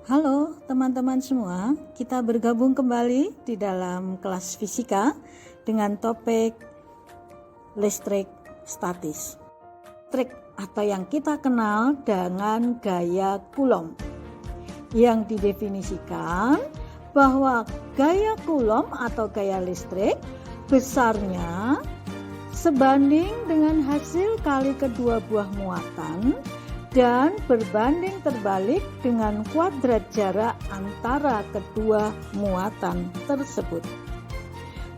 Halo teman-teman semua, kita bergabung kembali di dalam kelas fisika dengan topik listrik statis. Listrik atau yang kita kenal dengan gaya Coulomb, yang didefinisikan bahwa gaya Coulomb atau gaya listrik besarnya sebanding dengan hasil kali kedua buah muatan dan berbanding terbalik dengan kuadrat jarak antara kedua muatan tersebut.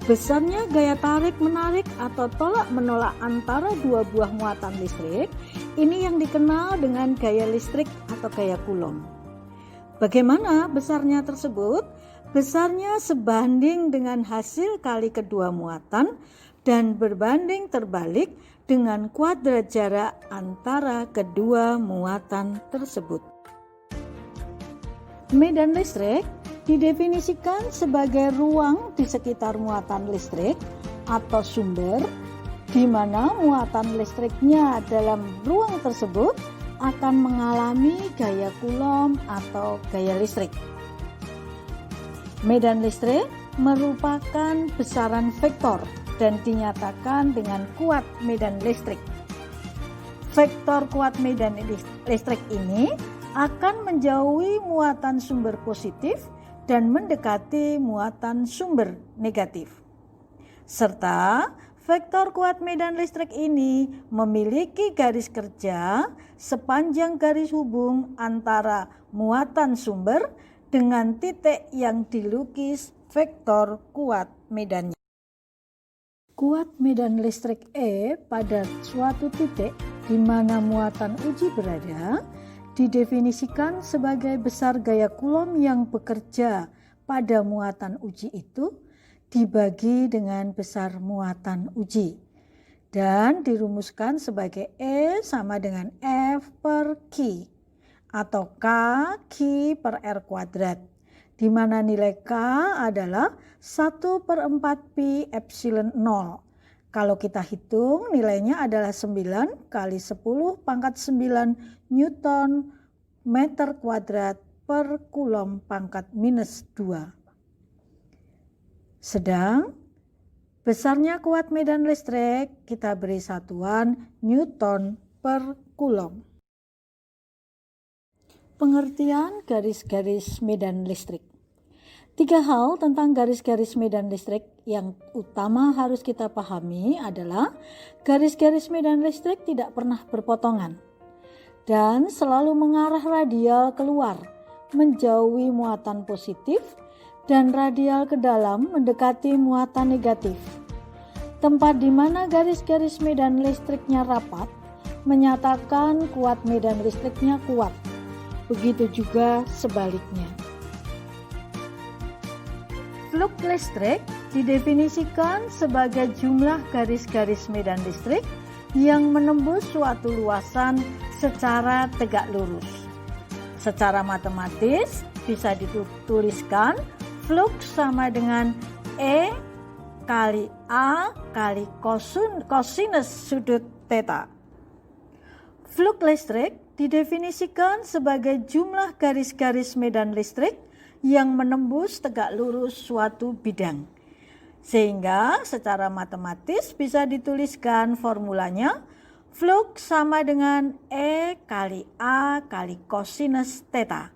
Besarnya gaya tarik-menarik atau tolak-menolak antara dua buah muatan listrik ini yang dikenal dengan gaya listrik atau gaya Coulomb. Bagaimana besarnya tersebut? Besarnya sebanding dengan hasil kali kedua muatan dan berbanding terbalik dengan kuadrat jarak antara kedua muatan tersebut. Medan listrik didefinisikan sebagai ruang di sekitar muatan listrik atau sumber, di mana muatan listriknya dalam ruang tersebut akan mengalami gaya Coulomb atau gaya listrik. Medan listrik merupakan besaran vektor dan dinyatakan dengan kuat medan listrik. Vektor kuat medan listrik ini akan menjauhi muatan sumber positif dan mendekati muatan sumber negatif. Serta vektor kuat medan listrik ini memiliki garis kerja sepanjang garis hubung antara muatan sumber dengan titik yang dilukis vektor kuat medannya. Kuat medan listrik E pada suatu titik di mana muatan uji berada didefinisikan sebagai besar gaya Coulomb yang bekerja pada muatan uji itu dibagi dengan besar muatan uji dan dirumuskan sebagai E sama dengan F per Q atau K Q per R kuadrat, di mana nilai K adalah 1/4 pi epsilon 0. Kalau kita hitung nilainya adalah 9 kali 10 pangkat 9 Newton meter kuadrat per Coulomb pangkat minus 2. Sedang besarnya kuat medan listrik kita beri satuan Newton per Coulomb. Pengertian garis-garis medan listrik. 3 hal tentang garis-garis medan listrik yang utama harus kita pahami adalah garis-garis medan listrik tidak pernah berpotongan dan selalu mengarah radial keluar menjauhi muatan positif dan radial ke dalam mendekati muatan negatif. Tempat di mana garis-garis medan listriknya rapat menyatakan kuat medan listriknya kuat. Begitu juga sebaliknya. Flux listrik didefinisikan sebagai jumlah garis-garis medan listrik yang menembus suatu luasan secara tegak lurus. Secara matematis bisa dituliskan flux sama dengan E kali A kali kosinus sudut theta. Flux listrik didefinisikan sebagai jumlah garis-garis medan listrik yang menembus tegak lurus suatu bidang. Sehingga secara matematis bisa dituliskan formulanya flux sama dengan E kali A kali kosinus theta,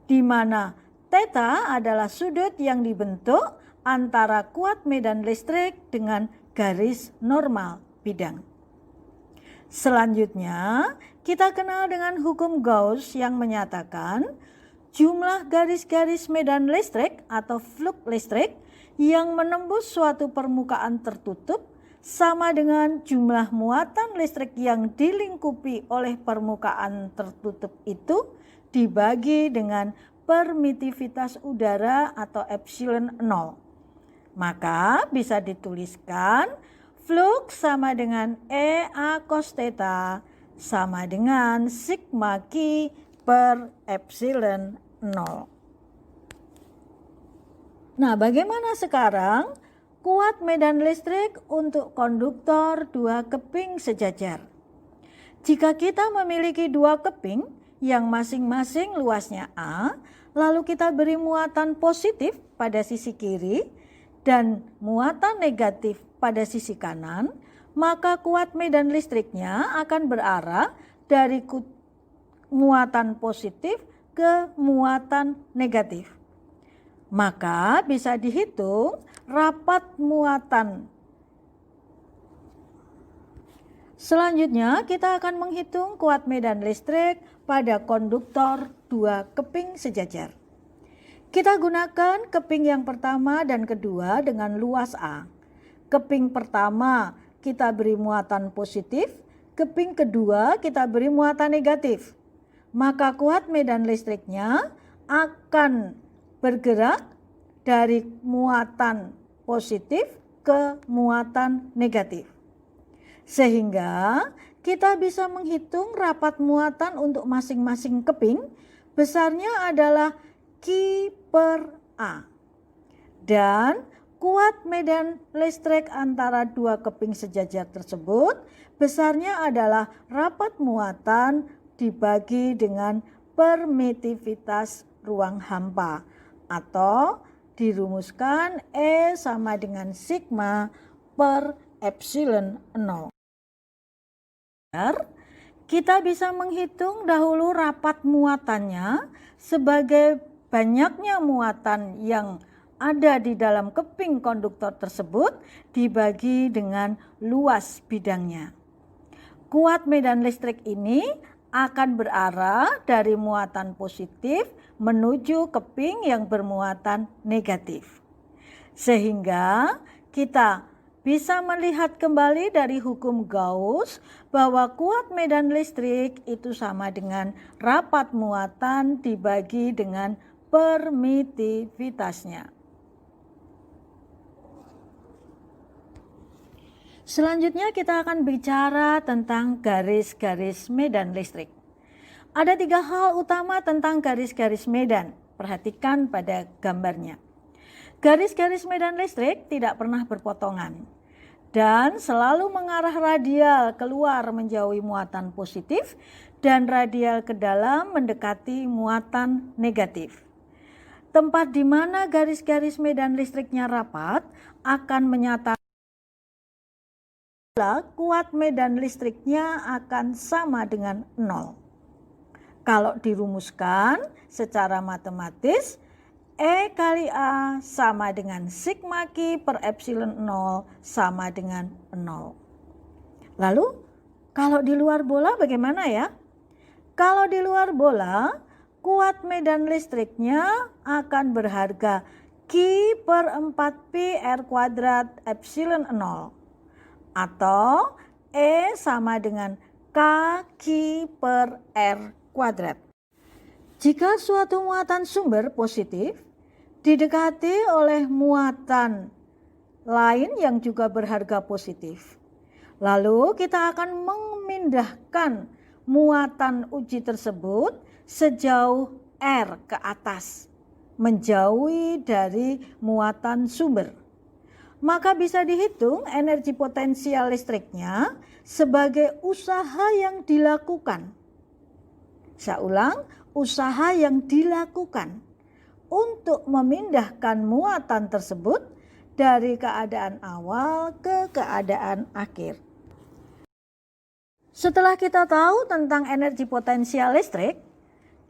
di mana theta adalah sudut yang dibentuk antara kuat medan listrik dengan garis normal bidang. Selanjutnya, kita kenal dengan hukum Gauss yang menyatakan jumlah garis-garis medan listrik atau flux listrik yang menembus suatu permukaan tertutup sama dengan jumlah muatan listrik yang dilingkupi oleh permukaan tertutup itu dibagi dengan permitivitas udara atau epsilon 0. Maka bisa dituliskan flux sama dengan EA cos theta sama dengan sigma Q per epsilon 0. Nah, bagaimana sekarang kuat medan listrik untuk konduktor 2 keping sejajar? Jika kita memiliki 2 keping yang masing-masing luasnya A, lalu kita beri muatan positif pada sisi kiri dan muatan negatif pada sisi kanan, maka kuat medan listriknya akan berarah dari muatan positif ke muatan negatif. Maka bisa dihitung rapat muatan. Selanjutnya kita akan menghitung kuat medan listrik pada konduktor 2 keping sejajar. Kita gunakan keping yang pertama dan kedua dengan luas A. Keping pertama kita beri muatan positif, keping kedua kita beri muatan negatif. Maka kuat medan listriknya akan bergerak dari muatan positif ke muatan negatif. Sehingga kita bisa menghitung rapat muatan untuk masing-masing keping, besarnya adalah Q/A. Dan kuat medan listrik antara 2 keping sejajar tersebut besarnya adalah rapat muatan dibagi dengan permitivitas ruang hampa, atau dirumuskan E sama dengan sigma per epsilon 0. Kita bisa menghitung dahulu rapat muatannya sebagai banyaknya muatan yang ada di dalam keping konduktor tersebut dibagi dengan luas bidangnya. Kuat medan listrik ini akan berarah dari muatan positif menuju keping yang bermuatan negatif. Sehingga kita bisa melihat kembali dari hukum Gauss bahwa kuat medan listrik itu sama dengan rapat muatan dibagi dengan permitivitasnya. Selanjutnya kita akan bicara tentang garis-garis medan listrik. Ada 3 hal utama tentang garis-garis medan. Perhatikan pada gambarnya. Garis-garis medan listrik tidak pernah berpotongan dan selalu mengarah radial keluar menjauhi muatan positif dan radial ke dalam mendekati muatan negatif. Tempat di mana garis-garis medan listriknya rapat akan menyatakan kuat medan listriknya akan sama dengan 0. Kalau dirumuskan secara matematis, E kali A sama dengan sigma Q per epsilon 0 sama dengan 0. Lalu kalau di luar bola bagaimana ya? Kalau di luar bola, kuat medan listriknya akan berharga Q per 4Pi R kuadrat epsilon 0. Atau E sama dengan KQ per R kuadrat. Jika suatu muatan sumber positif didekati oleh muatan lain yang juga berharga positif, lalu kita akan memindahkan muatan uji tersebut sejauh R ke atas, menjauhi dari muatan sumber. Maka bisa dihitung energi potensial listriknya sebagai usaha yang dilakukan. Saya ulang, usaha yang dilakukan untuk memindahkan muatan tersebut dari keadaan awal ke keadaan akhir. Setelah kita tahu tentang energi potensial listrik,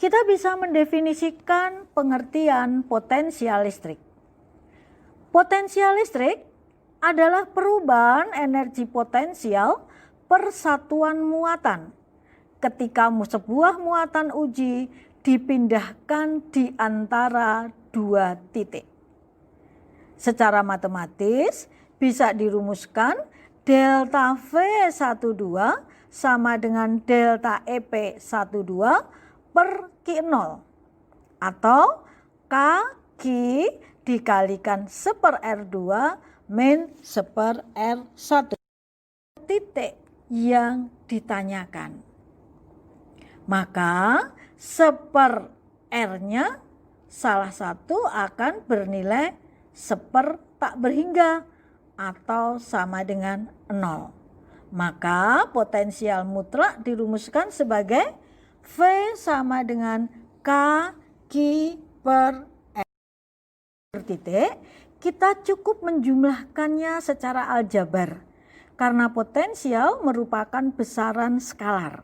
kita bisa mendefinisikan pengertian potensial listrik. Potensial listrik adalah perubahan energi potensial per satuan muatan ketika sebuah muatan uji dipindahkan di antara 2 titik. Secara matematis bisa dirumuskan delta V12 sama dengan delta EP12 per Q0 atau KQ dikalikan 1/R2 min 1/R1 titik yang ditanyakan. Maka 1/R-nya salah satu akan bernilai 1 tak berhingga atau sama dengan 0. Maka potensial mutlak dirumuskan sebagai V sama dengan K Q per R titik, kita cukup menjumlahkannya secara aljabar karena potensial merupakan besaran skalar.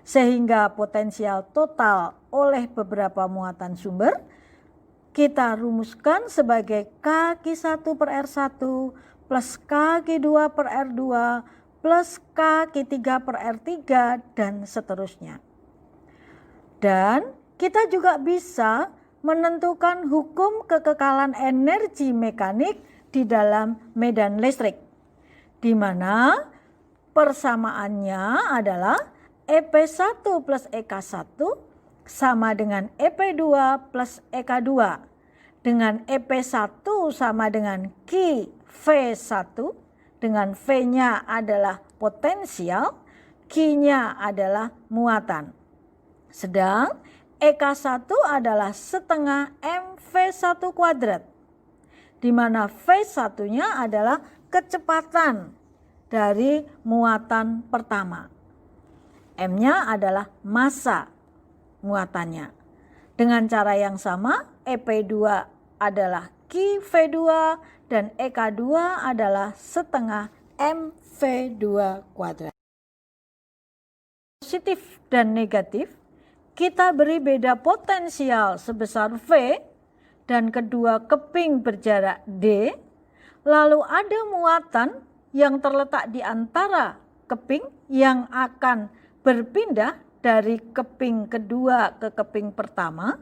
Sehingga potensial total oleh beberapa muatan sumber kita rumuskan sebagai K-1 per R1 plus K-2 per R2 plus K-3 per R3 dan seterusnya. Dan kita juga bisa menentukan hukum kekekalan energi mekanik di dalam medan listrik, di mana persamaannya adalah EP1 plus EK1 sama dengan EP2 plus EK2, dengan EP1 sama dengan Q V1, dengan V-nya adalah potensial, Q-nya adalah muatan. Sedang EK1 adalah setengah MV1 kuadrat, di mana V1-nya adalah kecepatan dari muatan pertama. M-nya adalah massa muatannya. Dengan cara yang sama, EP2 adalah QV2 dan EK2 adalah setengah MV2 kuadrat. Positif dan negatif, kita beri beda potensial sebesar V dan kedua keping berjarak D, lalu ada muatan yang terletak di antara keping yang akan berpindah dari keping kedua ke keping pertama,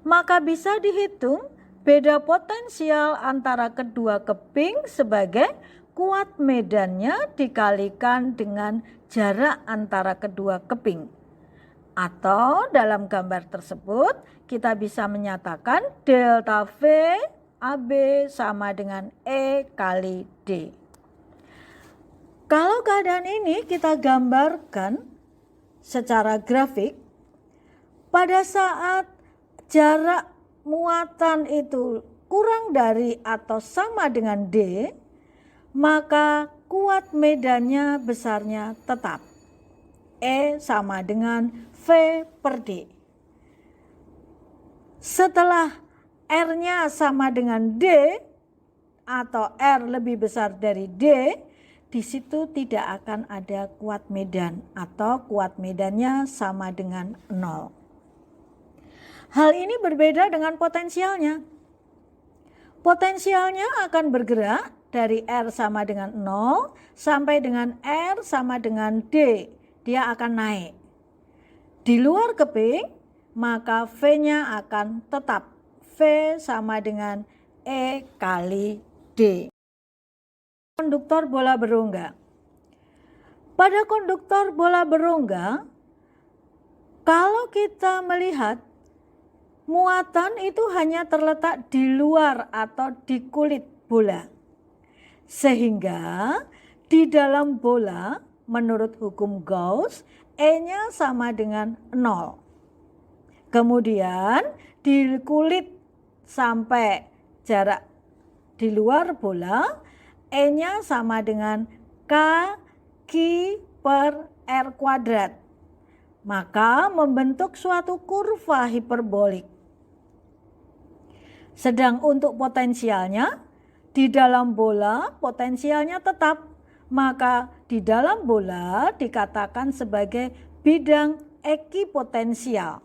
maka bisa dihitung beda potensial antara kedua keping sebagai kuat medannya dikalikan dengan jarak antara kedua keping. Atau dalam gambar tersebut kita bisa menyatakan delta V AB sama dengan E kali D. Kalau keadaan ini kita gambarkan secara grafik, pada saat jarak muatan itu kurang dari atau sama dengan D, maka kuat medannya besarnya tetap. E sama dengan V per D. Setelah R-nya sama dengan D atau R lebih besar dari D, di situ tidak akan ada kuat medan atau kuat medannya sama dengan 0. Hal ini berbeda dengan potensialnya. Potensialnya akan bergerak dari R sama dengan 0 sampai dengan R sama dengan D. Dia akan naik. Di luar keping, maka V-nya akan tetap. V sama dengan E kali D. Konduktor bola berongga. Pada konduktor bola berongga, kalau kita melihat muatan itu hanya terletak di luar atau di kulit bola. Sehingga di dalam bola menurut hukum Gauss, E-nya sama dengan 0. Kemudian di kulit sampai jarak di luar bola, E-nya sama dengan K Q per R kuadrat. Maka membentuk suatu kurva hiperbolik. Sedang untuk potensialnya, di dalam bola potensialnya tetap. Maka di dalam bola dikatakan sebagai bidang ekipotensial,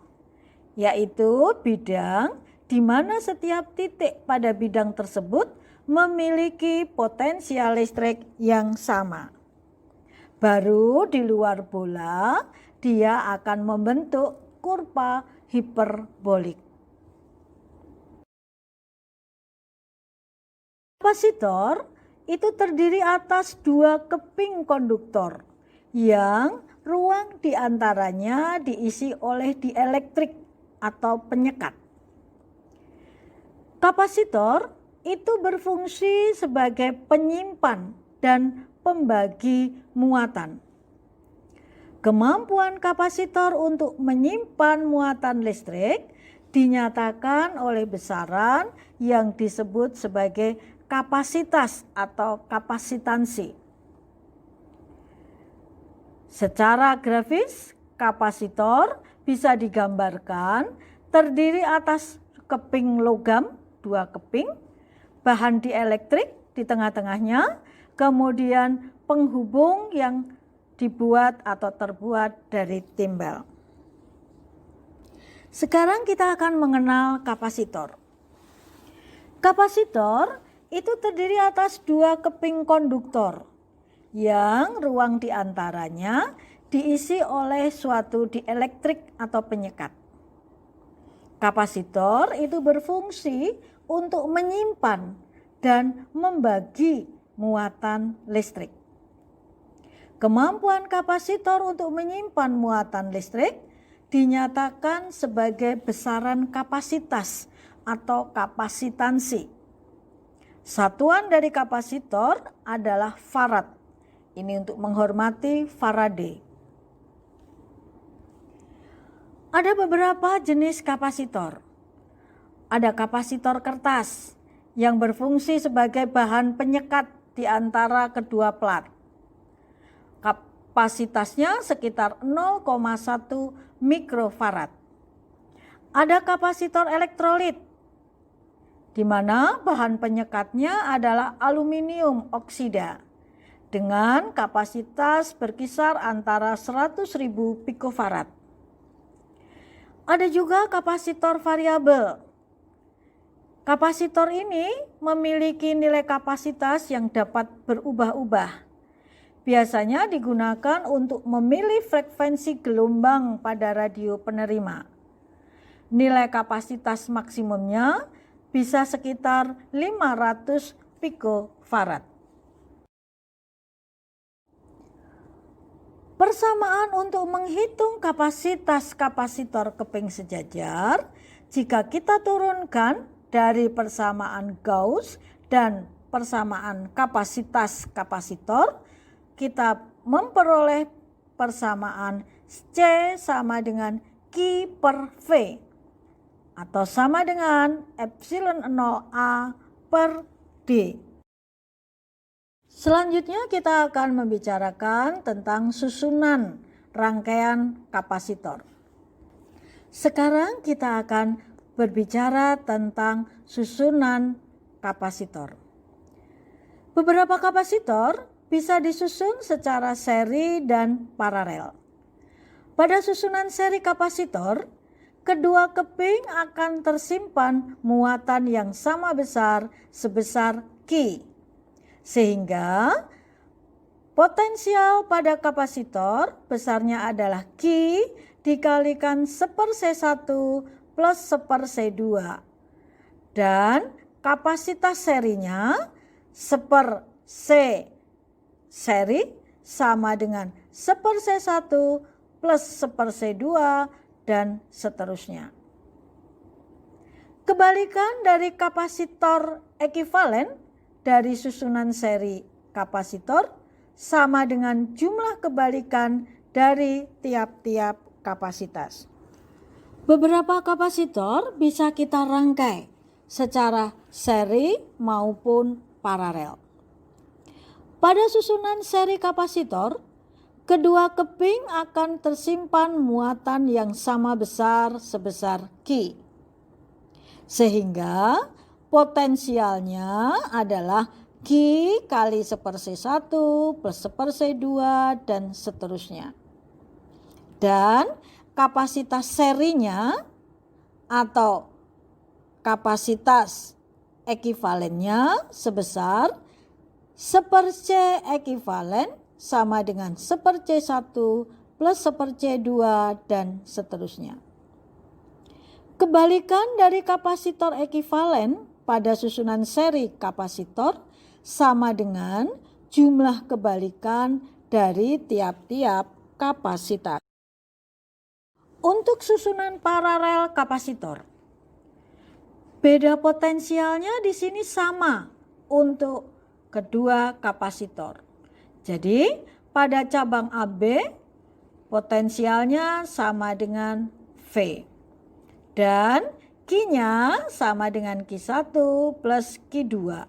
yaitu bidang di mana setiap titik pada bidang tersebut memiliki potensial listrik yang sama. Baru di luar bola dia akan membentuk kurva hiperbolik. Kapasitor itu terdiri atas dua keping konduktor yang ruang diantaranya diisi oleh dielektrik atau penyekat. Kapasitor itu berfungsi sebagai penyimpan dan pembagi muatan. Kemampuan kapasitor untuk menyimpan muatan listrik dinyatakan oleh besaran yang disebut sebagai kapasitas atau kapasitansi. Secara grafis, kapasitor bisa digambarkan terdiri atas keping logam, 2 keping, bahan dielektrik di tengah-tengahnya, kemudian penghubung yang dibuat atau terbuat dari timbal. Sekarang kita akan mengenal kapasitor. Kapasitor itu terdiri atas 2 keping konduktor yang ruang diantaranya diisi oleh suatu dielektrik atau penyekat. Kapasitor itu berfungsi untuk menyimpan dan membagi muatan listrik. Kemampuan kapasitor untuk menyimpan muatan listrik dinyatakan sebagai besaran kapasitas atau kapasitansi. Satuan dari kapasitor adalah farad. Ini untuk menghormati Faraday. Ada beberapa jenis kapasitor. Ada kapasitor kertas yang berfungsi sebagai bahan penyekat di antara kedua plat. Kapasitasnya sekitar 0,1 mikrofarad. Ada kapasitor elektrolit, di mana bahan penyekatnya adalah aluminium oksida dengan kapasitas berkisar antara 100.000 pikofarad. Ada juga kapasitor variabel. Kapasitor ini memiliki nilai kapasitas yang dapat berubah-ubah. Biasanya digunakan untuk memilih frekuensi gelombang pada radio penerima. Nilai kapasitas maksimumnya bisa sekitar 500 pikofarad. Persamaan untuk menghitung kapasitas kapasitor keping sejajar, jika kita turunkan dari persamaan Gauss dan persamaan kapasitas kapasitor, kita memperoleh persamaan C sama dengan Q per V atau sama dengan epsilon 0A per D. Selanjutnya kita akan membicarakan tentang susunan rangkaian kapasitor. Sekarang kita akan berbicara tentang susunan kapasitor. Beberapa kapasitor bisa disusun secara seri dan paralel. Pada susunan seri kapasitor, kedua keping akan tersimpan muatan yang sama besar sebesar Q. Sehingga potensial pada kapasitor besarnya adalah Q dikalikan 1/C1 plus 1/C2. Dan kapasitas serinya 1/C seri sama dengan 1/C1 plus 1/C2 dan seterusnya. Kebalikan dari kapasitor ekivalen dari susunan seri kapasitor sama dengan jumlah kebalikan dari tiap-tiap kapasitas. Beberapa kapasitor bisa kita rangkai secara seri maupun paralel. Pada susunan seri kapasitor, kedua keping akan tersimpan muatan yang sama besar sebesar Q. Sehingga potensialnya adalah Q kali 1/C1 plus 1/C2 dan seterusnya. Dan kapasitas serinya atau kapasitas ekivalennya sebesar 1/C ekivalen sama dengan 1/C1 plus 1/C2 dan seterusnya. Kebalikan dari kapasitor ekivalen pada susunan seri kapasitor sama dengan jumlah kebalikan dari tiap-tiap kapasitas. Untuk susunan paralel kapasitor, beda potensialnya di sini sama untuk kedua kapasitor. Jadi pada cabang AB potensialnya sama dengan V. Dan Q-nya sama dengan Q1 plus Q2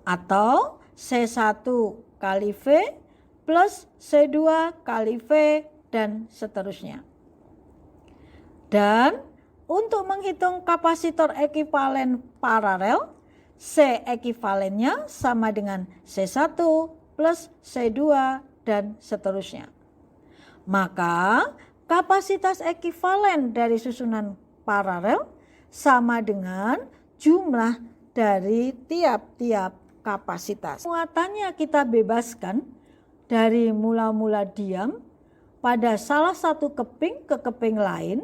atau C1 kali V plus C2 kali V dan seterusnya. Dan untuk menghitung kapasitor ekivalen paralel, C ekivalennya sama dengan C1 plus C2 dan seterusnya. Maka kapasitas ekivalen dari susunan paralel sama dengan jumlah dari tiap-tiap kapasitas. Muatannya kita bebaskan dari mula-mula diam pada salah satu keping ke keping lain,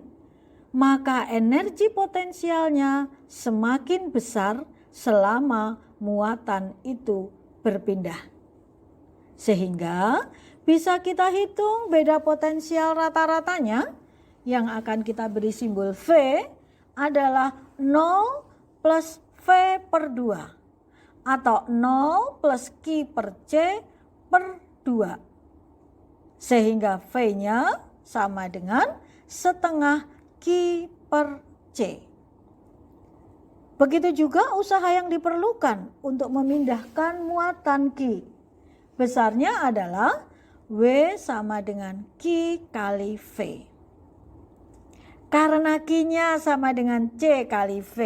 maka energi potensialnya semakin besar selama muatan itu berpindah. Sehingga bisa kita hitung beda potensial rata-ratanya yang akan kita beri simbol V adalah 0 plus V per 2 atau 0 plus Q per C per 2. Sehingga V-nya sama dengan setengah Q per C. Begitu juga usaha yang diperlukan untuk memindahkan muatan Q. Besarnya adalah W sama dengan Q kali V. Karena Q-nya sama dengan C kali V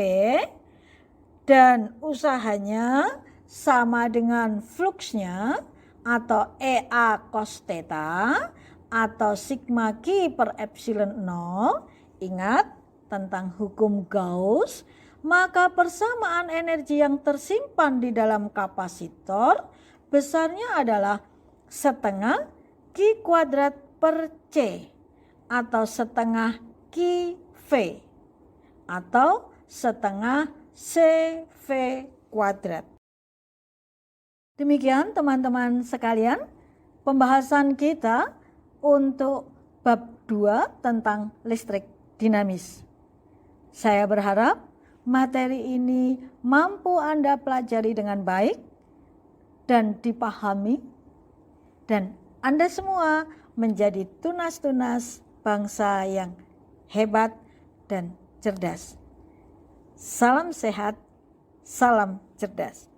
dan usahanya sama dengan fluxnya atau EA cos theta atau sigma Q per epsilon 0, ingat tentang hukum Gauss, maka persamaan energi yang tersimpan di dalam kapasitor besarnya adalah setengah Q kuadrat per C atau setengah Q V atau setengah CV kuadrat. Demikian teman-teman sekalian pembahasan kita untuk bab 2 tentang listrik dinamis. Saya berharap materi ini mampu Anda pelajari dengan baik dan dipahami, dan Anda semua menjadi tunas-tunas bangsa yang hebat dan cerdas. Salam sehat, salam cerdas.